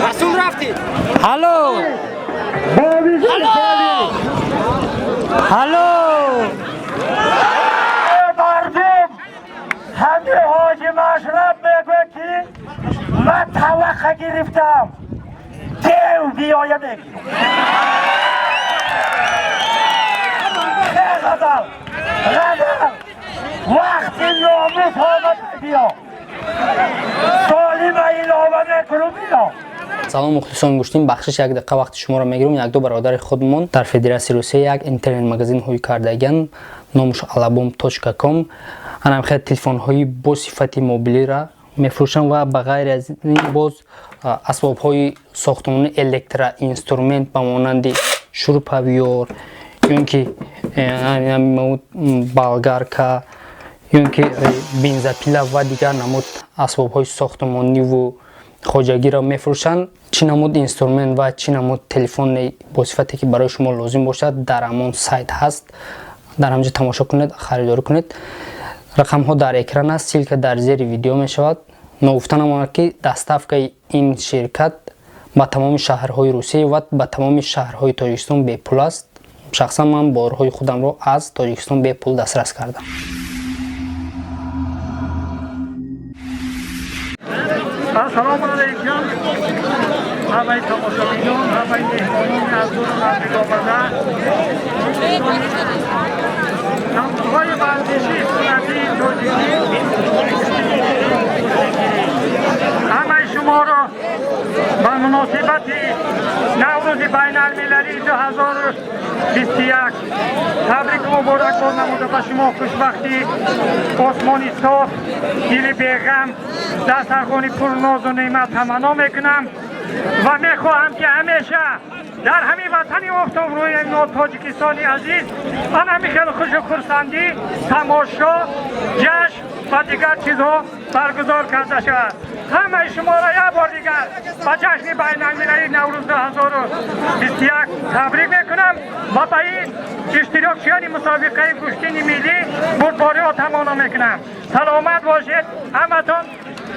مسئول رفتی هلو هلو مردم همه حاجی مشرب بگه که من توقع گرفتم دیو بیایه بگی غزل وقتی ناموس آمد بیا سالیم ایلامه میکنم بیا. سلام مخلصان گوشتیم بخشش یک دقیقه وقت شما را میگیرم. یک دو برادر خودمون در فدراسیون روسیه یک اینترنت مگزین هوی کردگان نامش alabom.com انا خیلی تلفن های با صفت موبیلی را میفروشن و بغیر از این باز اسباب های ساختمانی الکترا اینسترومنت به مانند شورپاویور یا که بالگارکا یا که بنزاپیلا و دیگر نمود اسباب های ساختمانی و خواجگی را میفروشند. چی نمود اینسترومنت و چی نمود تلفن با صفتی که برای شما لازم باشد در همان سایت هست. در همجا تماشا کنید، خریداری کنید. رقم ها در اکران است، سیلک در زیر ویدیو می شود. نگفتن آمد که دستافک این شرکت با تمام شهرهای روسیه و با تمام شهرهای تاجیکستان به پول است. شخصا من بارهای خودم را از تاجیکستان به پول دسترس کردم. السلام علیکم همه تماشاگران، همه مهمانان از دور آمریکا آمده. نمودهای ورزشی سنتی تاجیکی همه شما را به مناسبت نوروز بین المللی 2021 تبریک و مبارکباد نموده به شما. خوشبختی، آسمانی صاف، دل بیغم، دسترخوانی پر ناز و نعمت تمنا میکنم و میخواهم که همیشه در همین وطن آفتاب روی تاجیکستانی عزیز من خیلی خوش و خرسندی تماشا، جشن و دیگر چیزها برگزار کرده شود. همه شما را یک بار دیگر با جشن بین المللی نوروز 2021 تبریک میکنم و به این اشتراکچیان مسابقه کشتی ملی بردباری را تمنا میکنم. سلامت باشید همتون.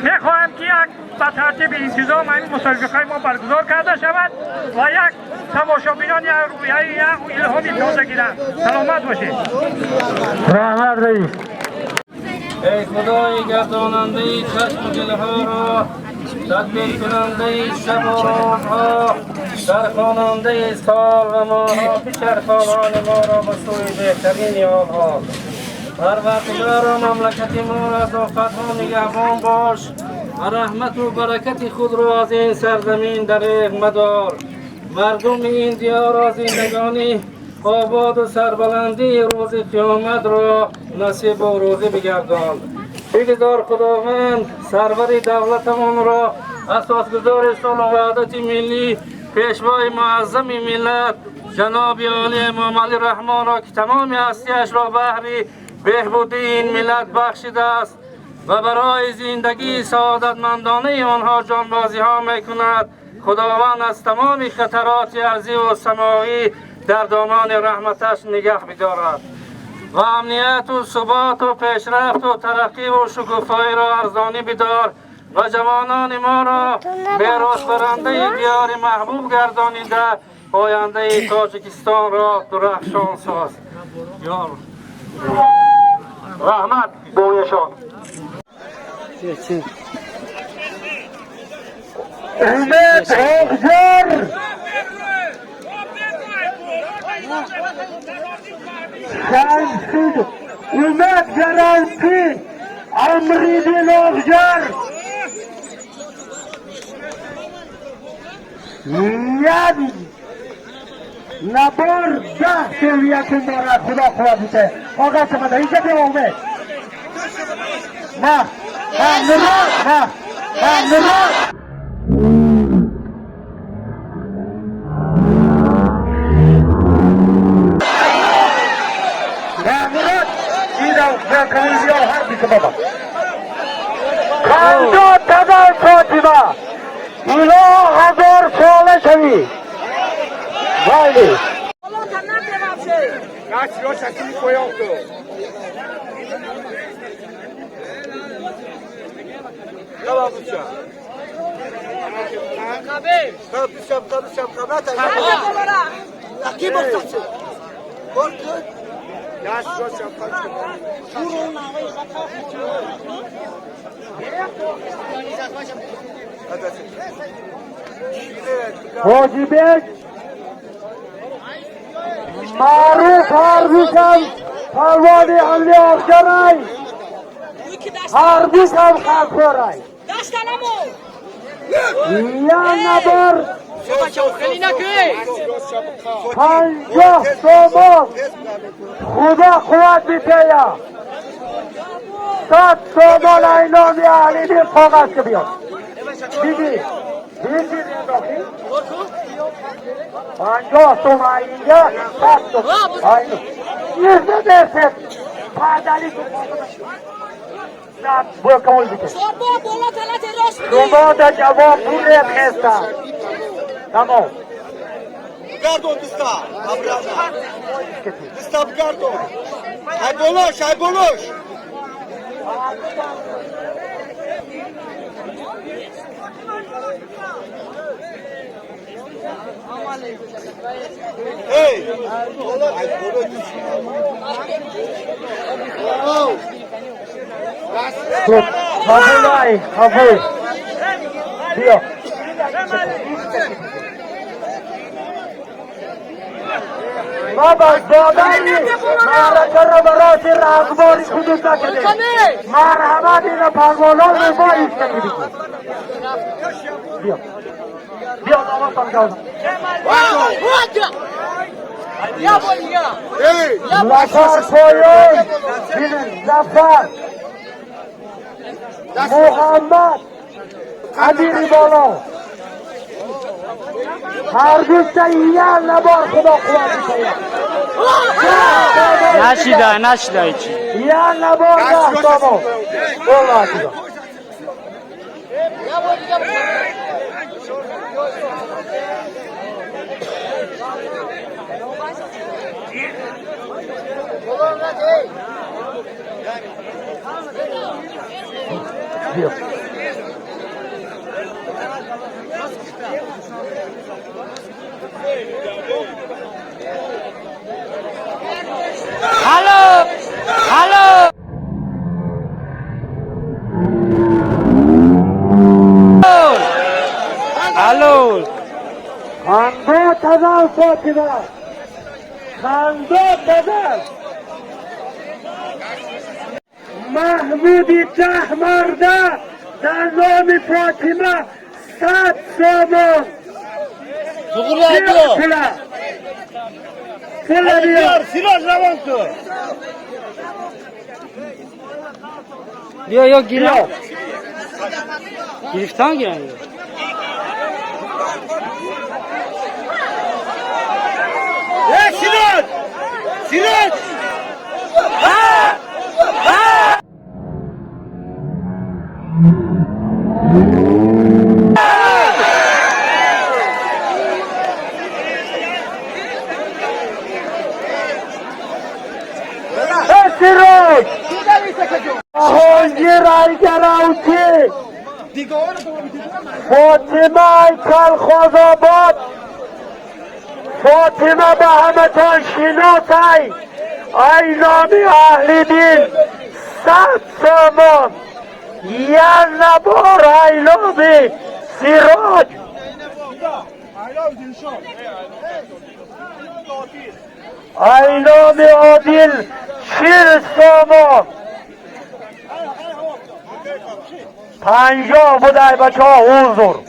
میخواهم که یک به ترتیب انتظام این مسابقه ما برگزار کرده شود و یک تماشابینان یک رویه الهامی تازه گیرند. سلامت باشید. رحمت رئیس. ای خدای گرداننده چشم و دلها را، تدبیر کننده شب و روزها، در خواننده سال و ماها، بچرخان حال ما را به سوی بهترین حالها. پروردگار و مملکت ما را از آفتها نگهبان باش و رحمت و برکت خود را از این سرزمین دریغ مدار. مردم این دیار را زندگانی آباد و سربلندی روز قیامت را نصیب و روزی بگردان. بگذار خداوند سرور دولتمان را اساسگزار صلح و وحدت ملی، پیشوای معظم ملت جناب عالی امام علی رحمان را که تمام هستیش را بهر بهبودی این ملت بخشیده است و برای زندگی سعادتمندانه آنها جانبازی ها می کند. خداوند از تمام خطرات ارضی و سماوی در دامان رحمتش نگه بدارد و امنیت و ثبات و پیشرفت و ترقی و شکوفایی را ارزانی بدار و جوانان ما را به راست برنده دیار محبوب گردانیده آینده تاجیکستان را درخشان ساز. یا رحمت بویشان. امید اغزر شمسید امید گرانتی امریدین اغزر ید نبار 10 سویت مارد خدا خدا بیته آقا سمده اینجا بیا امید نه نمید نمید خانجا تدار فاطمه اینا 1000 ساله شوی بایدی Kaç yol çekimi koyuyordu. حاجیبک معروف هربیشم پروانی علی آفجرای هربیشم خلقورای یا نبر 50 تومان خدا قوت بیته یا 100 تومان اینامی اهلی دیر کاغذ که بیاد دیگی 50 تومان اینجا 100 تومان اینو 100% پادلی تو برو کمول بیته شما در جواب پوره خسته تمام Gardon dista, abrana. Dista gardon. Hay boloş, hay boloş. Hey, hay boloş. Kabulay, kabul. Diyor. بابا زادایی معرکه را برای رهبری حدود نکرده مرحمت این پروانان رو ما ایستگی بگید بیا بیا نامه سمجاوزم لفر پایان بینید لفر محمد عبیری بالا هرگز یه نبار خدا قوت کنه نشیده ایچی یه نبار ده تامو والله کده بیا الو الو الو خنده تزال فاطمه خنده تزال محمودی ته مرده در نام فاطمه 100 سامان بیا پوله بیا Siraj ravan tu. بیا یا گیرم گرفتان گیرم Hey Siraj! Siraj! سیروش آهنگی رای گراوچی فاطمه کل خوزاباد فاطمه به همه تان شناسای ای نامی اهل دین 100 سامان یه نبار ای نامی سیراج ای نامی عادل 40 سامان 50 بودای بچه ها حضور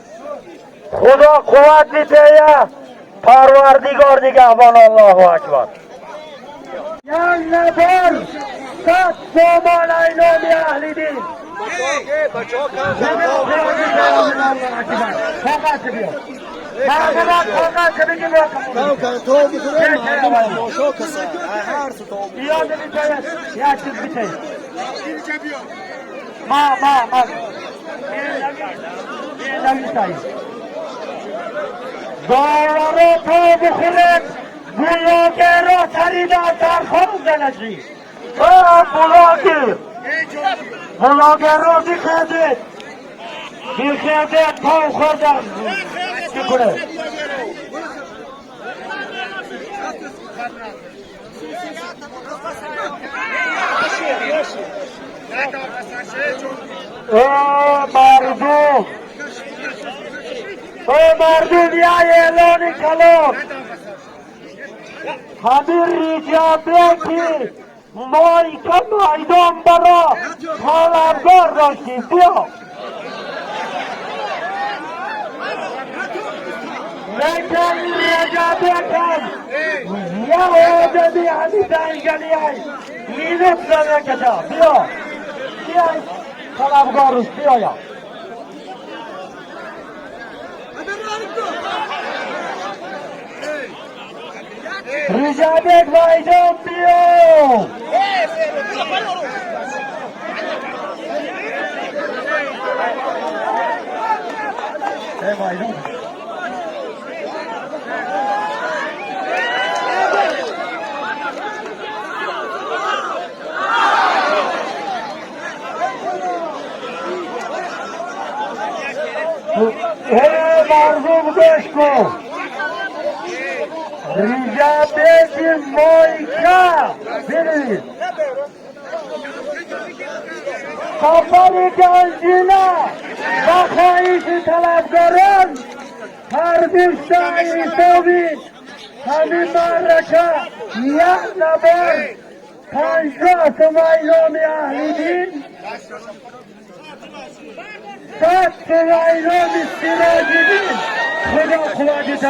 خدا قوت بیته پروردگار نگهبان الله اکبر یک نفر 100 سامان ای نامی اهل دین فقط بیا مردمان فقط بگیم تو میکنه مردم شو کسا هر سو یاد بیته یک چیز بیته ما نمیتایی داورا تا بخورد بلاگه را تریده در خود دلشی بلاگه را بخورده بیخیده پاو خوردم میکنه مردم یا اعلان کلام همین ریجابه که مایکا مایدان برا طلبگار داشتیم بیا لیکن ریجابه کن یا آدمی همی دنگلی های مینوت نمیکتا بیا بیا طلبگار روش بیا یا ریجابه مایدان بیا مایدان مردم گوش کن ریجابه مایکا ببینید سفر گنجینه و خواهش طلبگاران پردیشته ایسوی همین معرکه یک نبر 50 میلیون اهل دین 100 میلیون سراج دین خدا قوت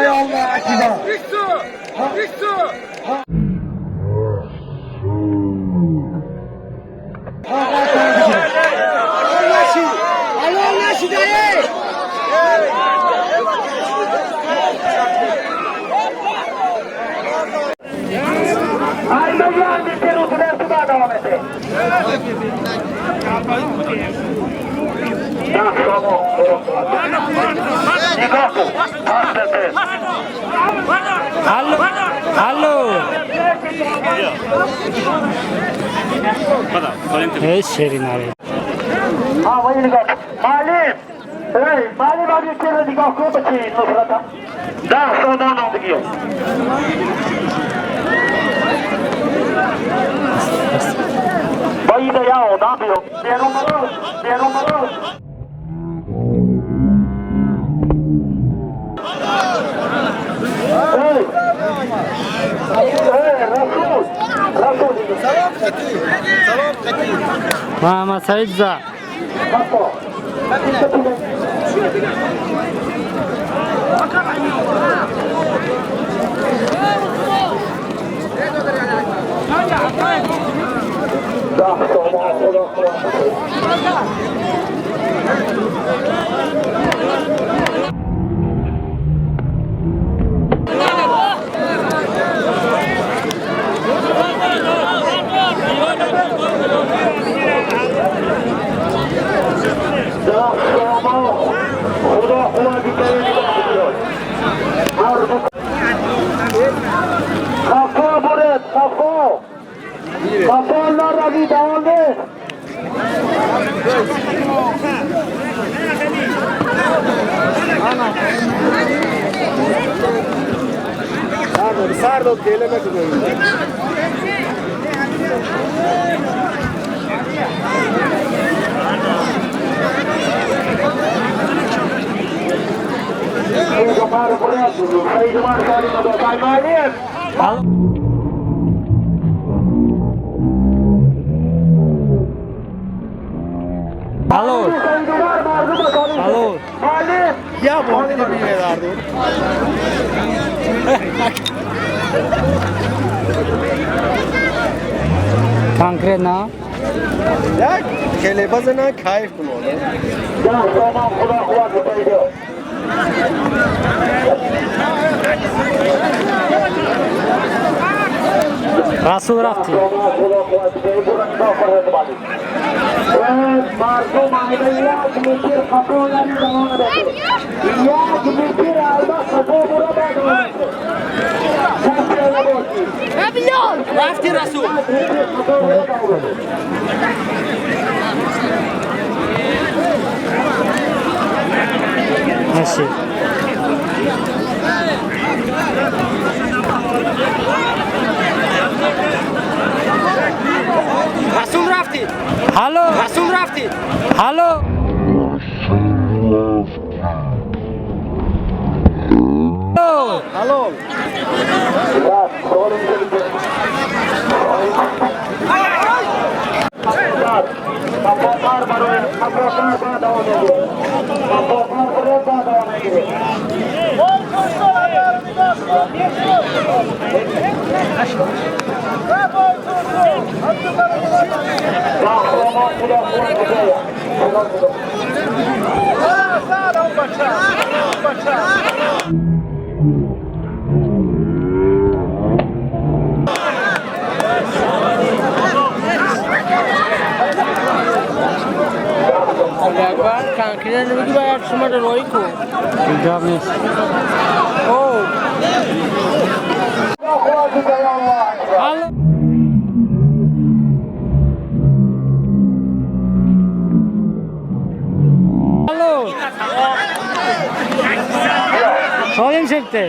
الله اکبر شیرین آره وای نگاه معلم معلم آگه که رو نگاه کن بچه نصرتا 10 ساده نامدگی هست باید یا آدم بیرون بیرون برو محمد سعید زا Kapal lagi down there. Sardo dele me koyuyor. Alô. Alô. Ya bu ne bir yerlerdi. Konkretno. Ya kelebazına kayıp bunu. Rasul rafti. مردم آمده یک میتر خطو داری زمان بده یک میتر آلبا خطو برو بده شخصی نباشی رفتی رسول مرسی. رسول رفتی هالو رسول رفتی هالو Hallo. একবার কাঙ্কিরা নেবে কি ভাই 800 মিটার ওই কো جواب نیست. ও هالو هالو سالم شده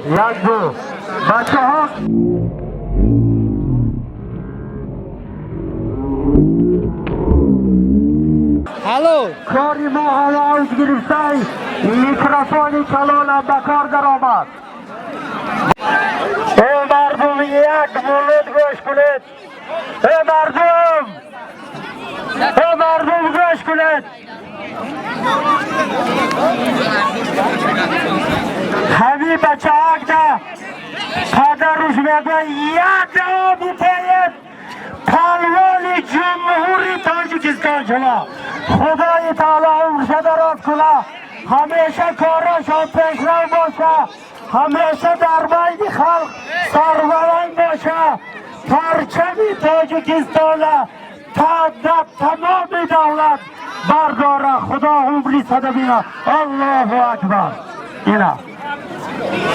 یک دو بچه ها هالو کاری ما حالا اوج گرفته میکروفون کلان به کار در آمد ای مردم یک مولد گوش کنید ای مردم گوش کنید همین بچه ها که پدر روش میگه یک جواب بتاید پهلوان جمهوری تاجیکستان شما خدای تعالی عمرش دراز کنه همیشه کارش پیشرو باشه همیشه در بین خلق سربلند باشه پرچم تاجیکستان در تمام دولت برداره خدا عمری صدا بینه الله اکبر اینا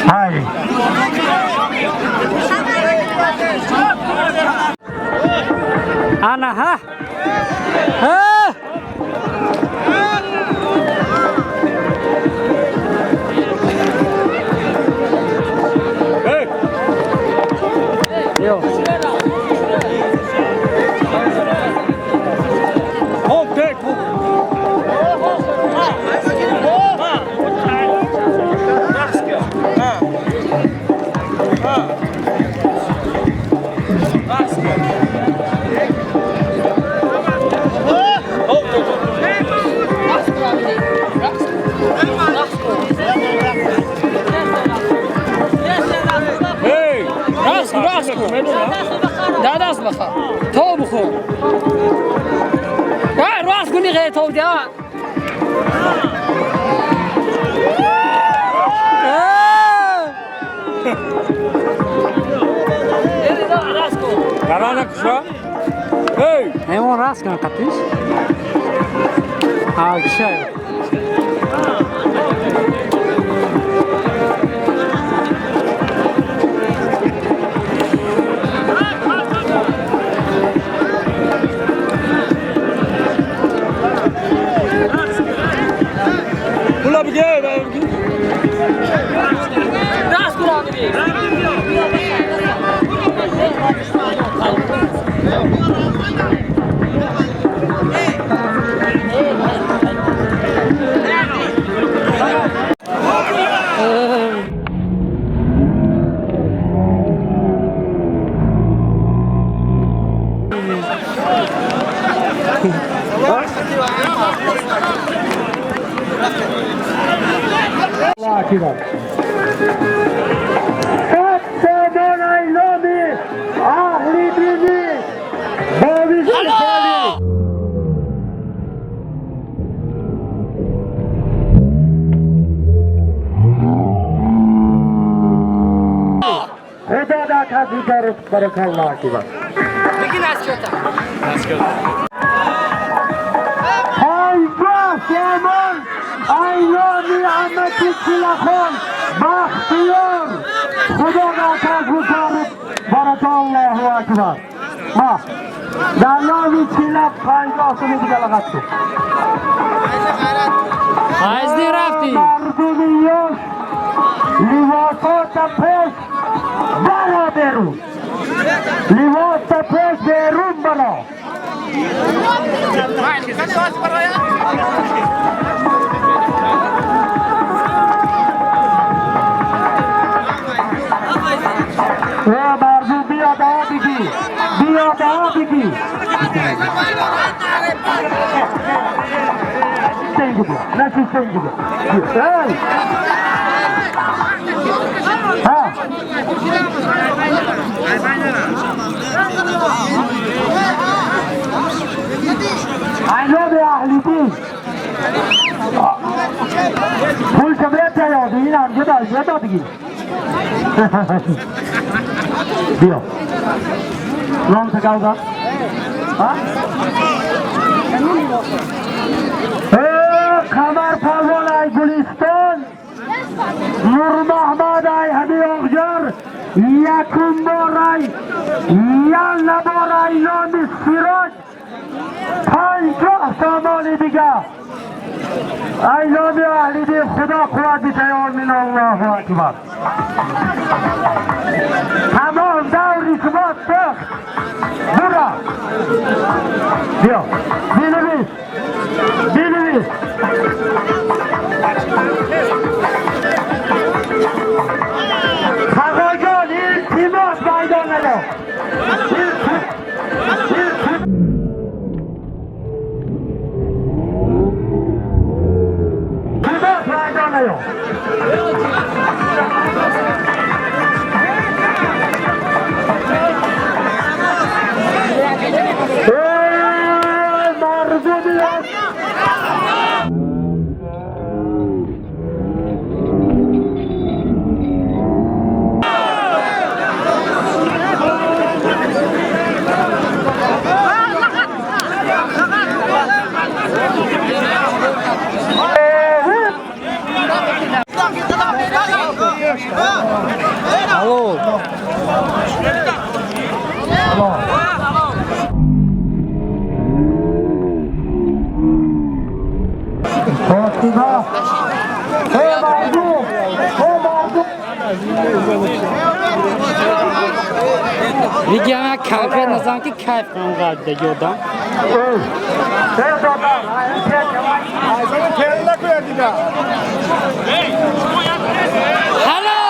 های انا ها ها يو دست بخور تو بخور راست کنی غیر تو دیا Karana kuşa. همون راست کن قطعیش کشه Bula bir gel. راست کن آدمی سامان ایلامی اهلی بینی باویزی خالی بیدار بارکالله کی بس اینجا سامان اینا نعمتی کلخان بختیار خدا نتاز بکارد بارکالله اکبر ما در نامی چلف 50 سنی دیگه لغت شد Faizni rafti. مردمیش لباسات پیش برا برون لباس پیش برون برا مردم بیاد ها بگی بیاد ها بگی سنگی بیا نشی سنگی بیا ای ها اینا به اهلی دین پول کبریت یاد این هم جدا بگی بیا نام تکاودا ها خبر پروان ای گلستان نور محمد ای همی اغجر یکم بار ای یل نبار ای نام سراج 50 سامان دیگه ای نام اهلی دین خدا قوت بیتیار من الله اکبر تمام دوری شما سخت برا بیا بینویس بینویس خواجان این تیماس میدان نیا تیماس میدان نیا Videoya konkret nazam ki kayf qilgan qalbda gördüm. Hello.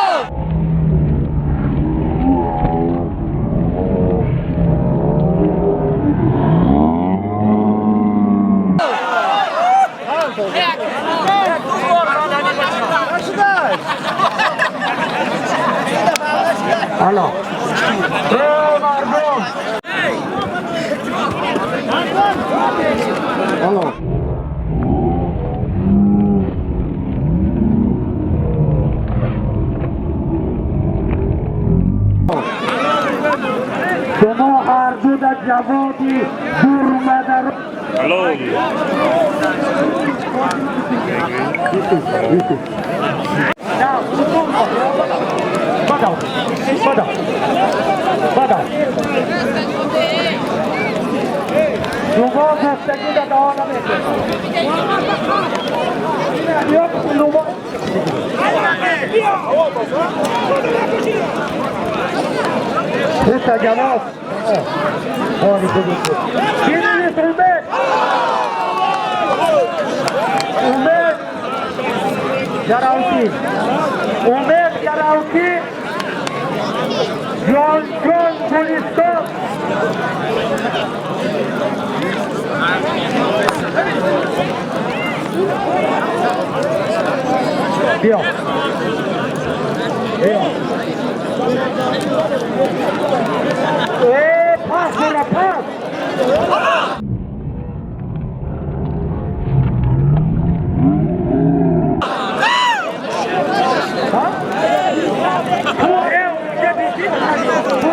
Hello. Hello. شما هر دو در جوابی دور مدر Hello. بدو شما گفتگی در دهان نمیشه بیا جواب کی نیست امید گراوتی امید گراوتی جان گلستان بیا بیا پاس برا پاس تو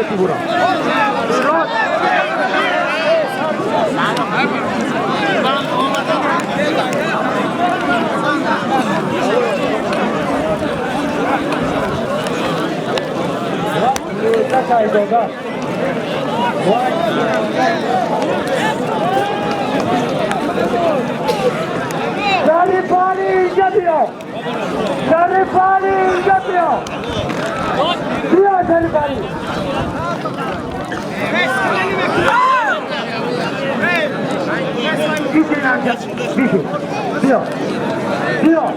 figura. Şerifali ince Şerifali ince diyor Şerifali. Gidin amca. Diyor. Diyor.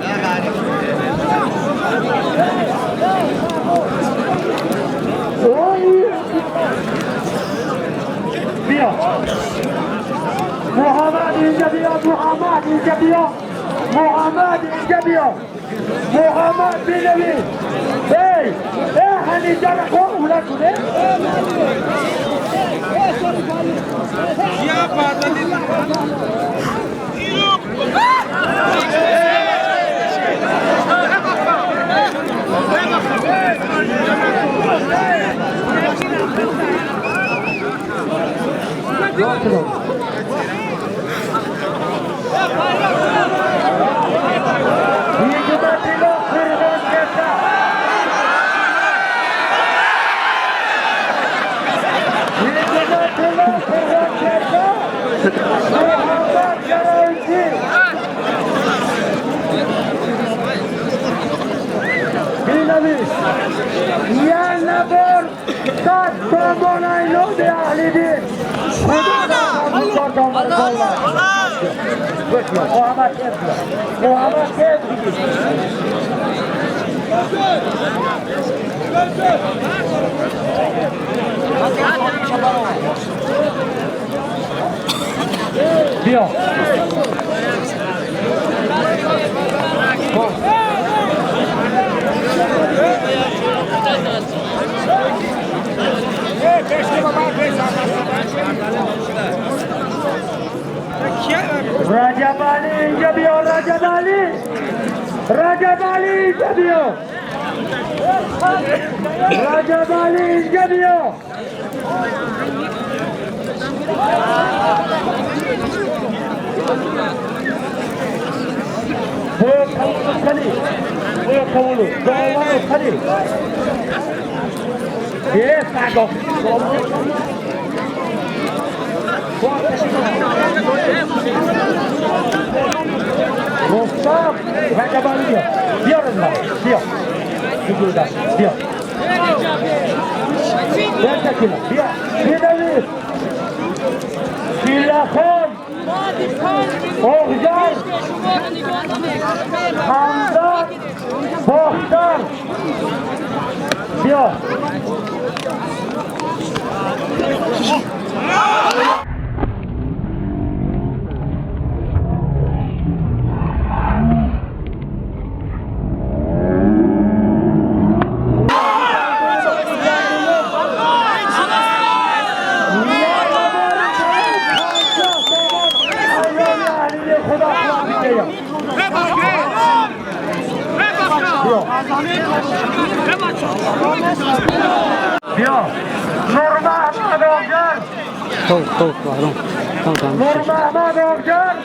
Muhammed ince diyor. Muhammed bin Ebi. Hey! Hani canı koy ulan şuraya. Ya pardon. Ya nabor tak tomonay lo de ahlidir. Diyor. Rajab Ali ince diyor, Rajab Ali ince diyor. Rajab Ali ince diyor. Bu kavulu kali. Bu kavulu. Doğru kali. Yes, sago. Mustafa, Rajab Ali diyor. Diyor onlar, diyor. Diyor. Gerçekten diyor. Gidelim. Silahım. Oğuzcan. Hamdan. Bohtan. Diyor. Diyor. Nur Mahmud Oğuzcan. Tavuk var. Tamam. Nur Mahmud Oğuzcan.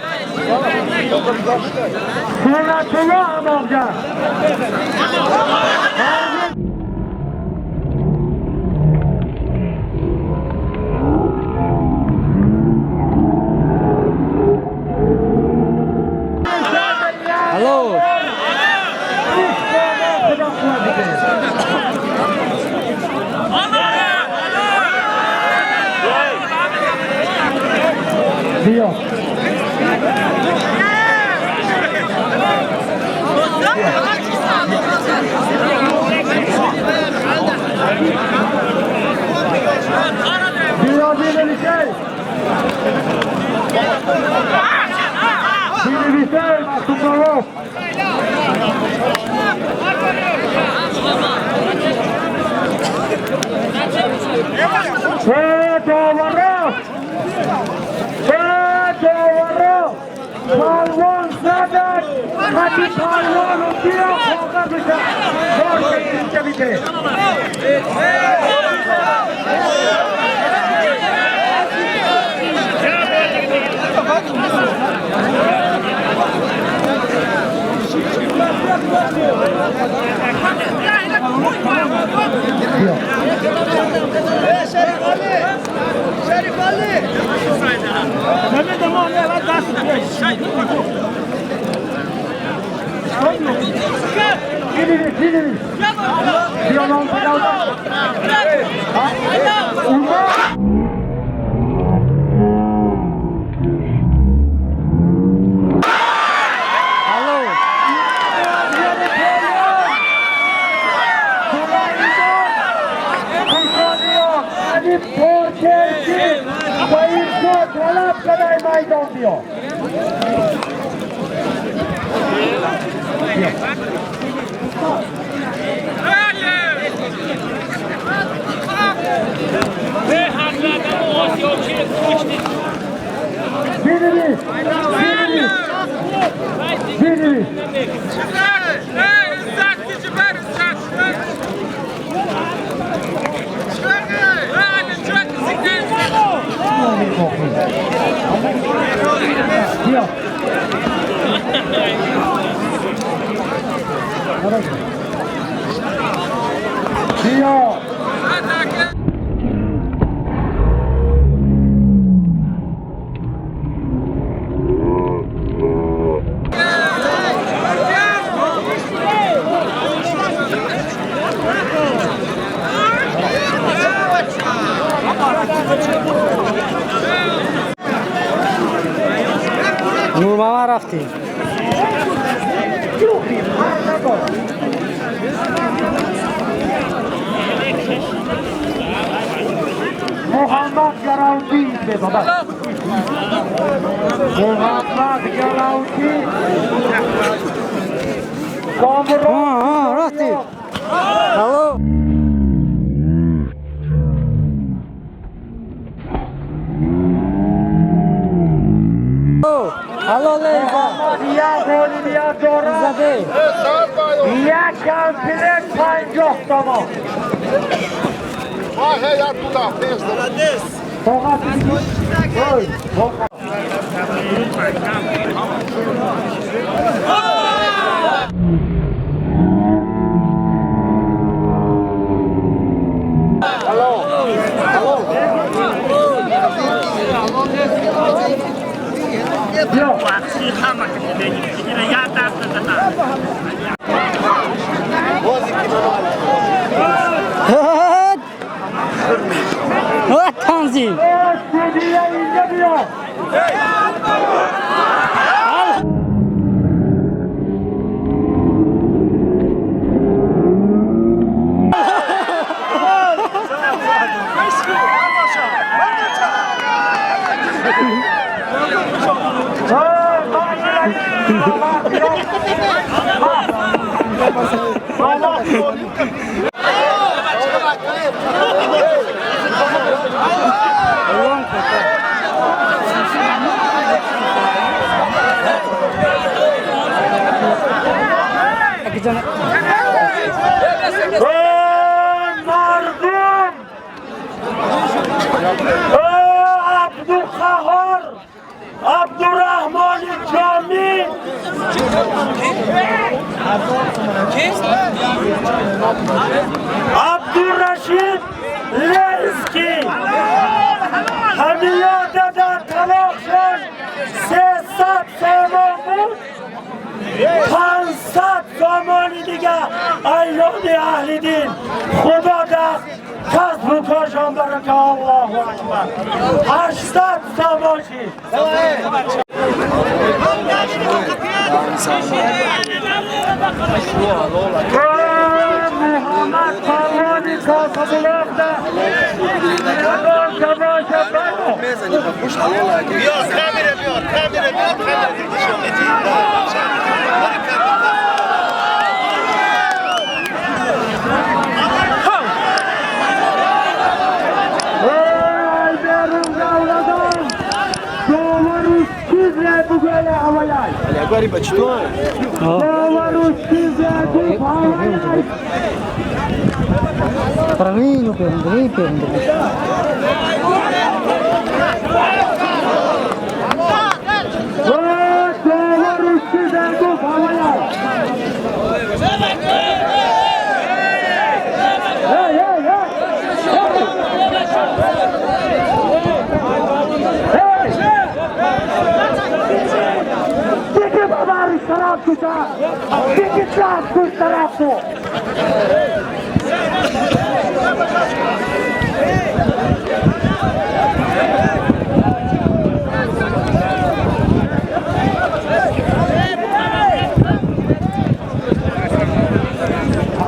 Sunatullah Oğuzcan. Hello. Diyor. Diyor bir şey. Bir şey masumlar. Kalvan Sadat Hadi Paylan'ın bir hafta dışarı. Zor geçince bitir. Şerif Ali! Mehmet Aman ne lan ders? Gidiniz. Yalan pedalda. Porterci Bayırca Talap kadar maydan diyor. Biriniz. Yok. Diyor. Nurmama rafti. Muhammed Yaravdi be baba. Muhammed Yaravdi. Rafti. Hello. Hello, Ya Bolivya Dora. Ya Kansile Panjok tamam. Vai, rei, atuda, pensa. Tokat. Oy. Tokat. Yok. Tanzim. Stüdyoya izlemiyor. Mardum! Abdülkahar! Abdurrahman Kamil! Abdurraşid Leyski! Hamiyada'da talakşan sesat zamanı 500 zamani دیگه ایام اهل دین خدا دست کسب و کارشان برکه الله اکبر 800 زمانی محمد پروانی کاسابلوف ده یادان تماشا برو بیار کامره Ey benim davladım, doğru sizler بگوله هوایای Agora para tu. باوروشی زدو هوایای Правильно, правильно. باوروشی زدو هوایای دیگه باباری شراب کشا دیگه شراب کش طرف تو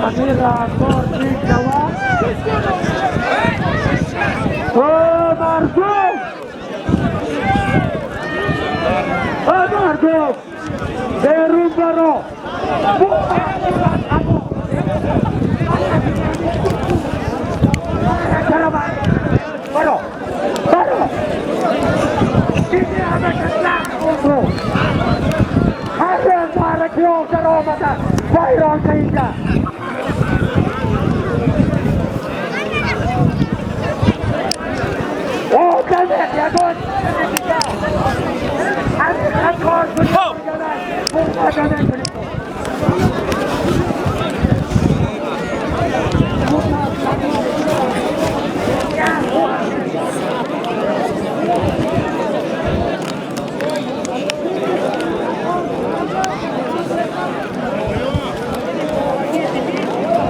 امیر راکور دیگ جواب مردم بیرون برو برو دیگه همه کسلم برو هر روز بارکی آفتر آمده بایران که اینجا او کنه یکون همین خدکار کنه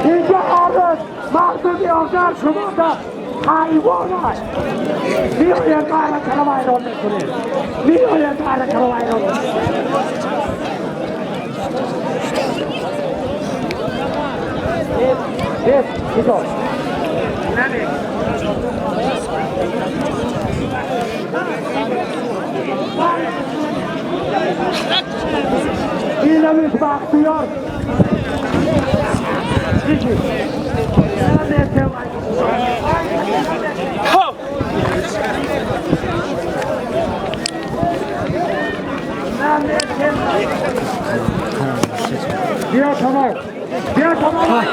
اینجا آرد مردمی آزار شما دا حیوان هست میاید بره کلمه ایران میکنه میاید بره کلمه ایران میکنه این نمیش بختیار دیگه بیا تمام بیا تمام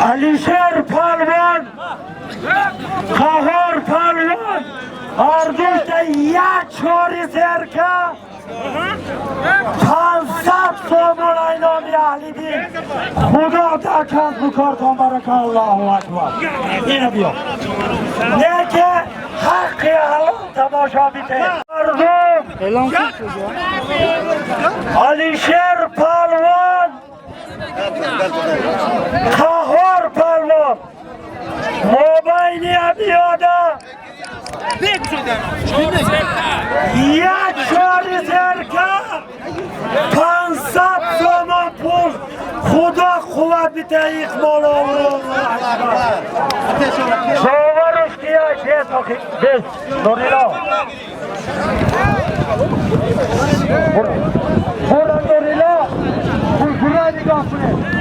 علیشر پالوان خواهر پالوان آردوشت یک چوری زرکه 500 سومون اینامی اهلی دین خدا در کند بکارتان برکه الله اکبر اینو بیا نیکه حقی الان تماشا بیته مردم علیشر پالوان خواهر پالوان مبینی بیاده یک چاری زرکه 500 تومان پول خدا قوت بیته اقبال آورو شاورش کیا بیس نوریلا برو نوریلا کلکولا نگاه کنه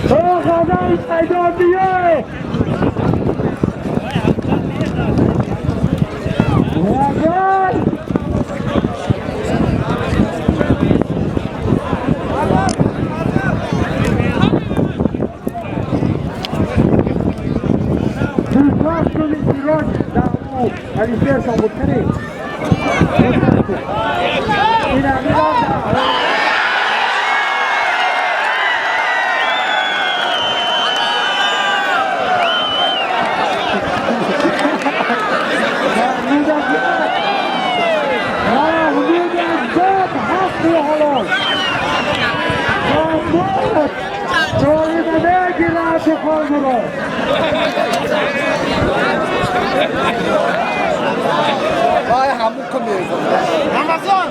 تو خدای پیدا بیه نگل دوستاش کنی ایران در او علیشر شما بود کنی این امیران Doğru girer bu konguru. Vay hamur konuyor. Ramazan!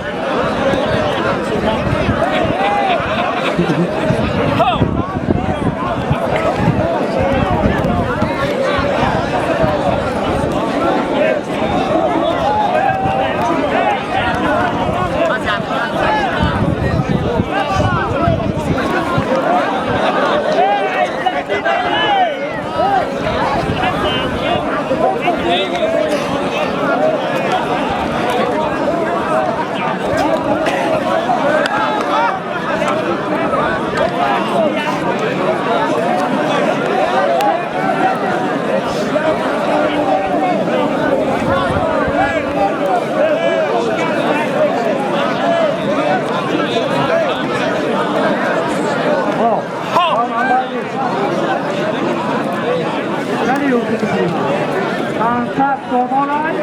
Ansat Somonay.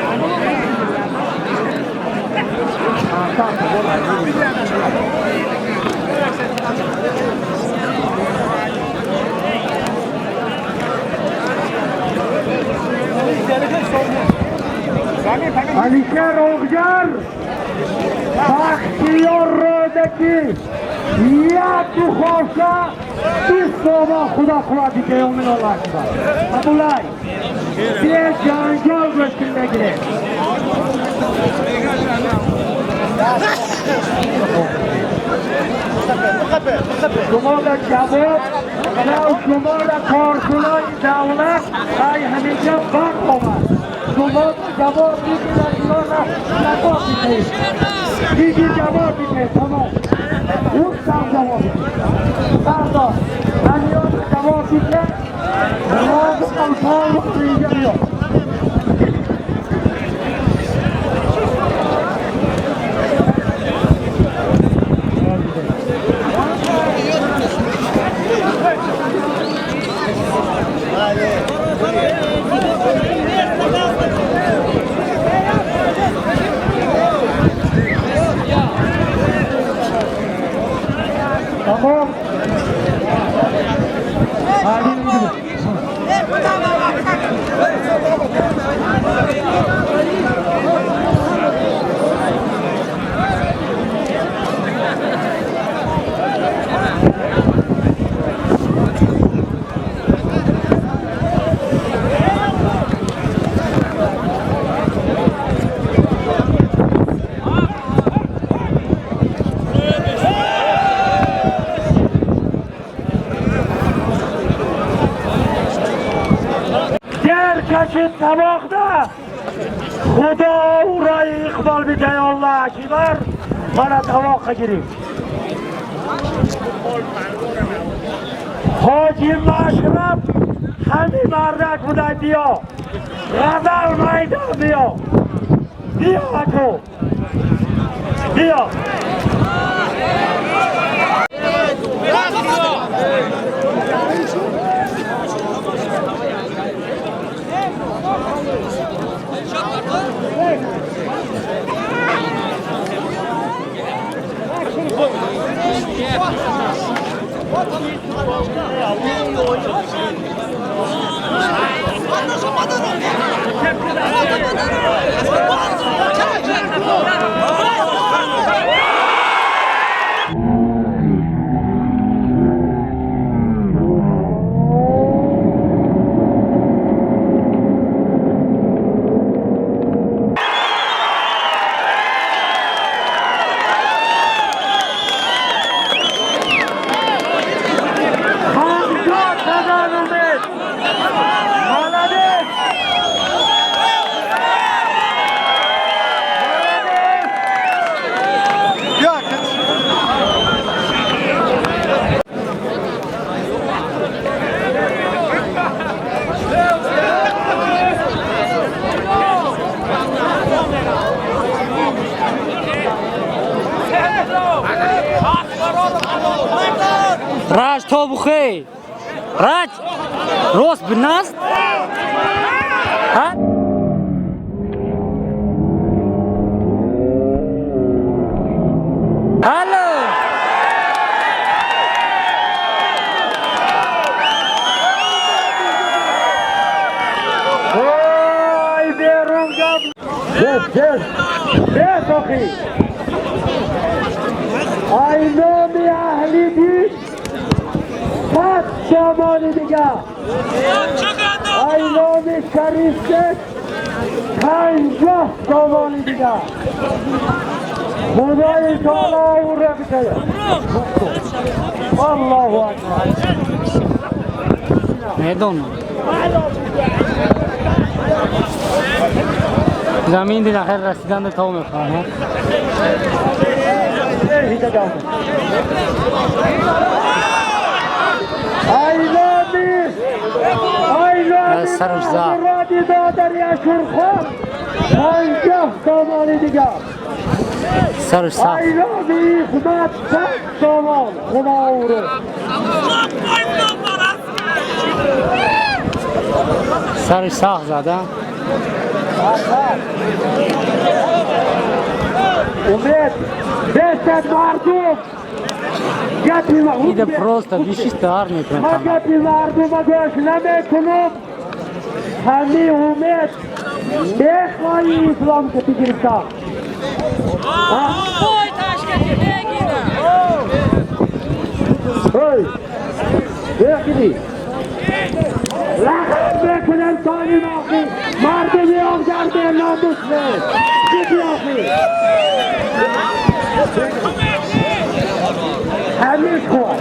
Ansat Somonay. Alişer Oğcar Bahtiyar Rö'deki ya tu hoşa biz soba Xuda Xuda dikeyomin Allah akbar. Abulay bir cancal göçünde girer. شما در جواب و شما در کارکنان دولت ای همیشه بند آمد شما جواب دیگه در اینا جواب دیگه دیگه جواب دیگه تمام اون سم جواب دیگه بردار همیان جواب دیگه راز الفان رو دیگه بیاد Tamam. Hadi gidelim. کشید طباقda خدا او را اقبال بده الله اکبر من طباق گیریم حاجی مشرف همین مردک بوده بیا غزل میدان بیا بیا تو بیا راج تو بخیر راج روز بناست هلو بس آخی اینام اهلی دید صد سامان دیگه اینام شریفت 50 سامان دیگه خدای تعالی او را بکنه الله اکبر میدون زمین دید آخر رسیدن تو میخواه سرش زد مرادی دادر یشور خود 50 سامان دیگه سرش سخت ایرانی خدمت 100 سامان خدا او رو سرش سخت زده امید بسد مردم ایده پروست بیشی دار میکنه ما گپی مردم گوش نمیکنم همین امید بخواهی اسلام که بگیرتا Ой, Ташкenti, бегина! Ой, بگیری لحظ بکنن تایم آخی مردمی آفگرده ناموس نیست گیتی آخی همیش خواه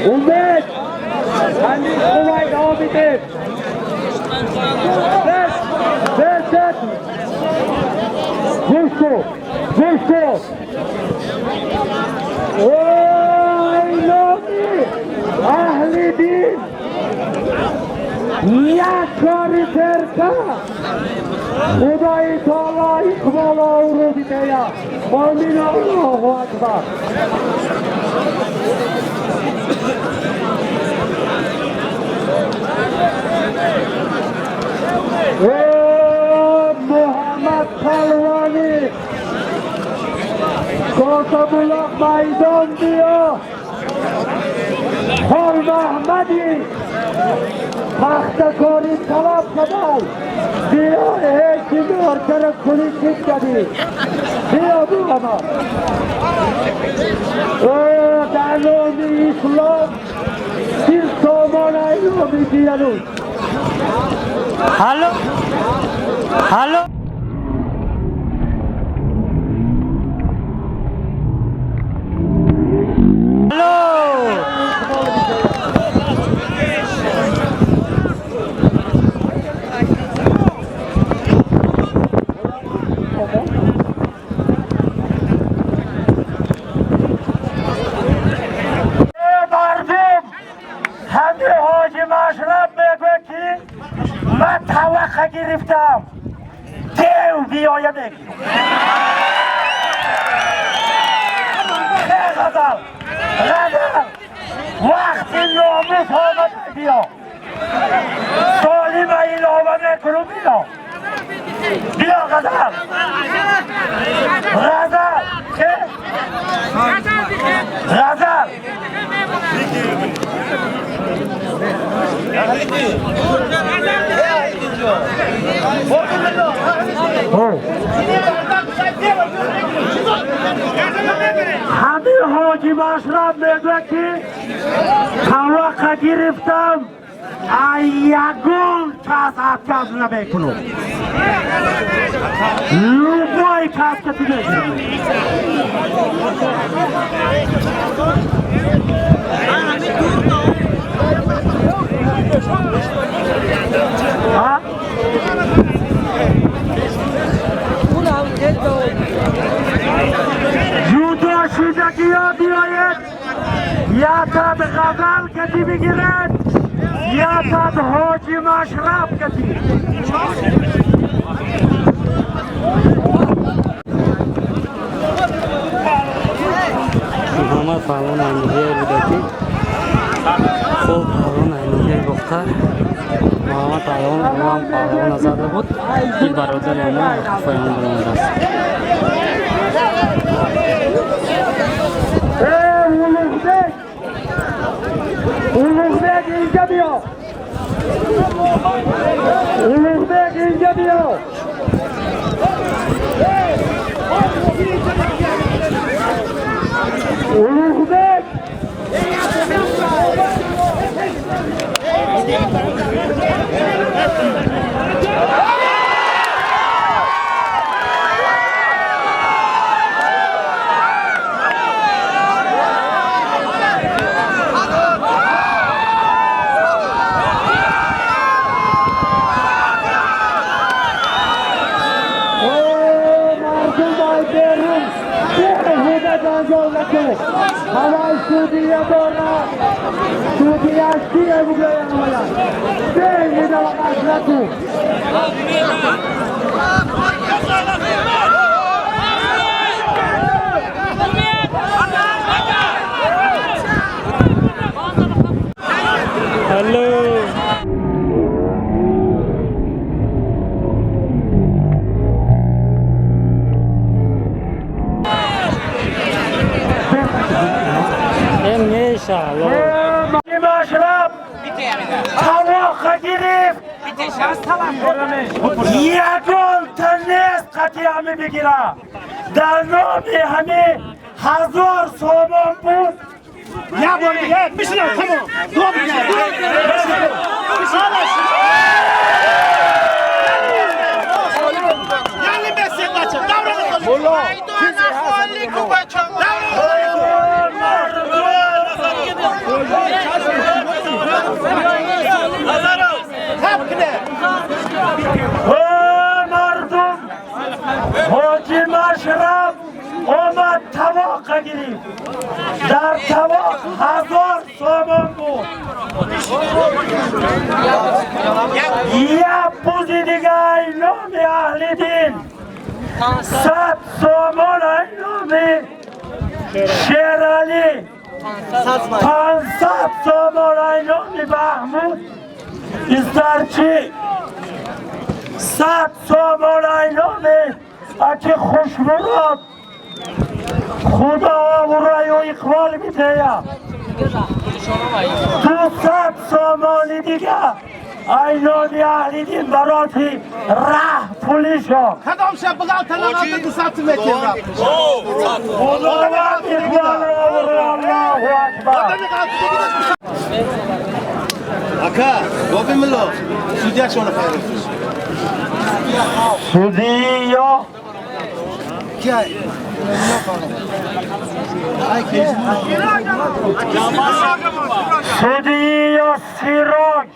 امید همیش خواه آمیده بس گوش کن اوی نامی اهلی دین یک کاری ترکا خدای تعالی اقبال او رو بیده یا آمین الله اکبر محمد پلوانی کوتا بلاق میدان بیا خال محمدی تختکاری طلب کدن بیا هیچی دارکر کنی چید کدی بیا محمد دلومی اسلام سیر سامان ایلامی دیانوش هلو هلو گرفتم دیو بیاید بگیر غزل وقتی ناموس آمد بیا سالیم ایلامه میکنو بیا غزل چه؟ غزل همین حاجی مشرب میگه که طلاق گرفتم یگون کس کس نمیکنم لوبای کس کسی نمیکنم جوتا شیدگی ها بیاید یا تد غزل کتی بگیرد یا تد حاجی مشرب کتی محمد فرمان اینجا بوده که خوب فرمان اینجا گفته محمد فرمان نزده بود این برادر ما فرمان برانده است اولوغبک اینجا بیا Ulug'bek inga bio. Ulug'bek. Havai studia dona, studia stia bukan mana. Ini adalah asratu. Hello. İnşallah. Maşrab. Tavuk girip. Yagon tannes katiyami bigira. Dar nomi hami hazor so'mon bud. Ya bo'ldi, ya bismillah, tamam. To'g'ri gap. Ya'ni mesaj bachcha, davrani qil. Mullo, siz ahvollik bachcha. Mardum, Hoji Mashrab, omad tavoqqa girib. Dar tavoq 1000 so'm بود. Ya buzidiga aynomi ahli din. 100 so'mon aynomi Sherali. 500 so'mon aynomi Mahmud. Istarchi 100 so'mon aynomi Aki Xushmurod. Xudo urayu iqbol bitaya. 200 so'moni diga aynomi ahli din baroti rah pulisho. Kadam şapıdan tanımadı 200 metre. Xudo iqbol Allahu akbar. Aka, gobin millo. Sudya şunu hayır. Sudiyo. Sudiyo Siroj.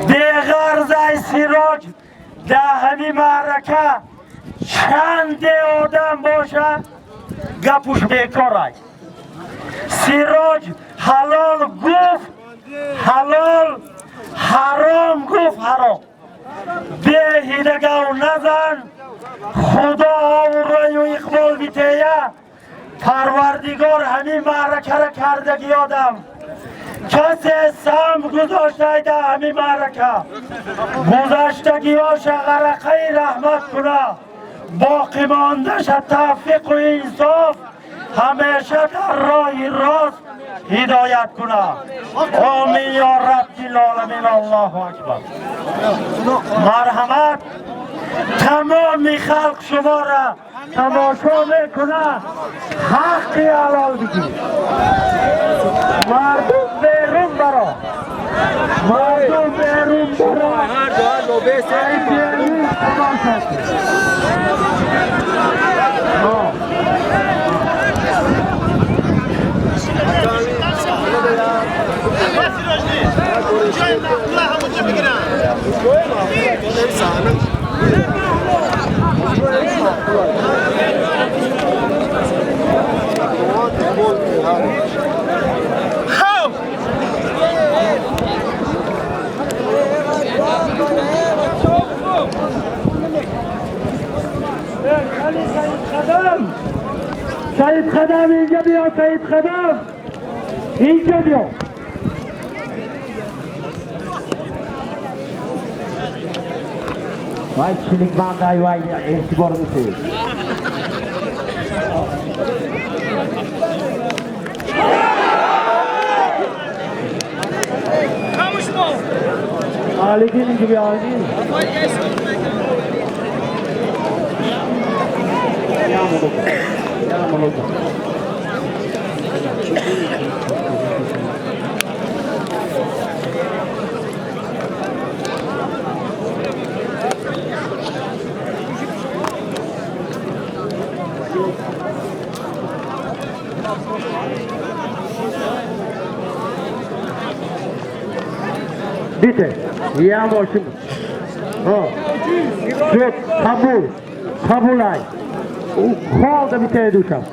Beg'arzay Siroj. Dahmi ma'raka. Chande odam bosha. Gapush bekoray. Siroj halol guf. Halol harom guf harom. Behidaga nazan. Xudo avrayu iqbol biteya. Parvardigor همین معرکه را کردگی آدم کسی سم گذاشته همین معرکه گذاشتگی هاش غرقه رحمت کنه باقی ماندش توفیق و انصاف همیشه در راه راست هدایت کنه آمین یا رب العالمین الله اکبر مرحمت تمام خلق شما را تماشا میکنه حقی حلال بگیر مردم بیرون برا مردم بیرون برا ای بیرون تماشا سعید خدم اینجا بیا سعید خدم اینجا بیا وای چلیک باندای وای اعتبار میشه خاموش باش Malik'in gibi ağacın. Yağmurluk. Bitte, ja, boşum. Süt, kabulay. Kol da bir tane duşam.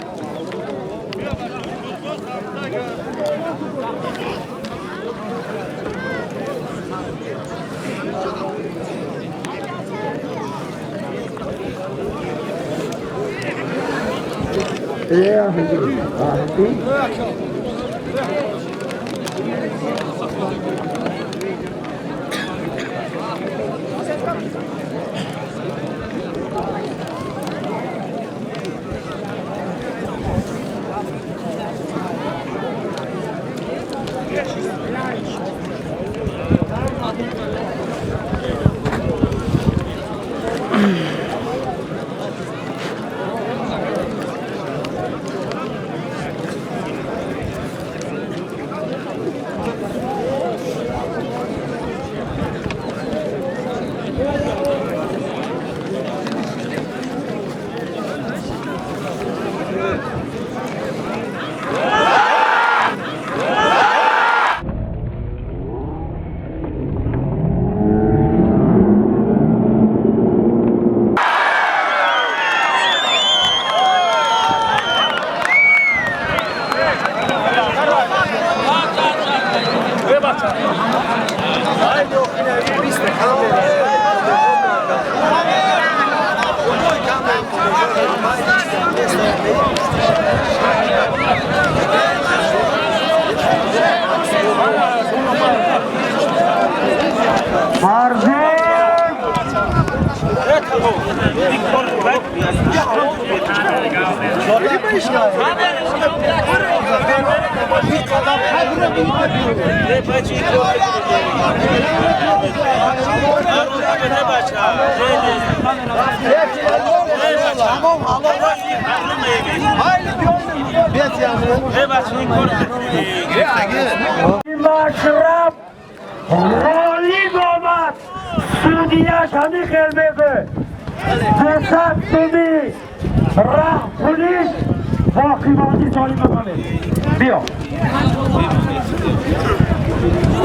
Ya, Maşraf, Galip olmaz, Sudiye Şanı Kelbezi, Fesat Sumi, Rah Polis, Vakıfacı Salim Efendi. Biyo.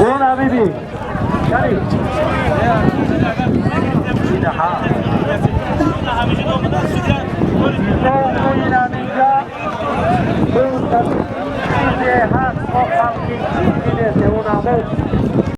Ulan Habibi. Yani. Bir daha.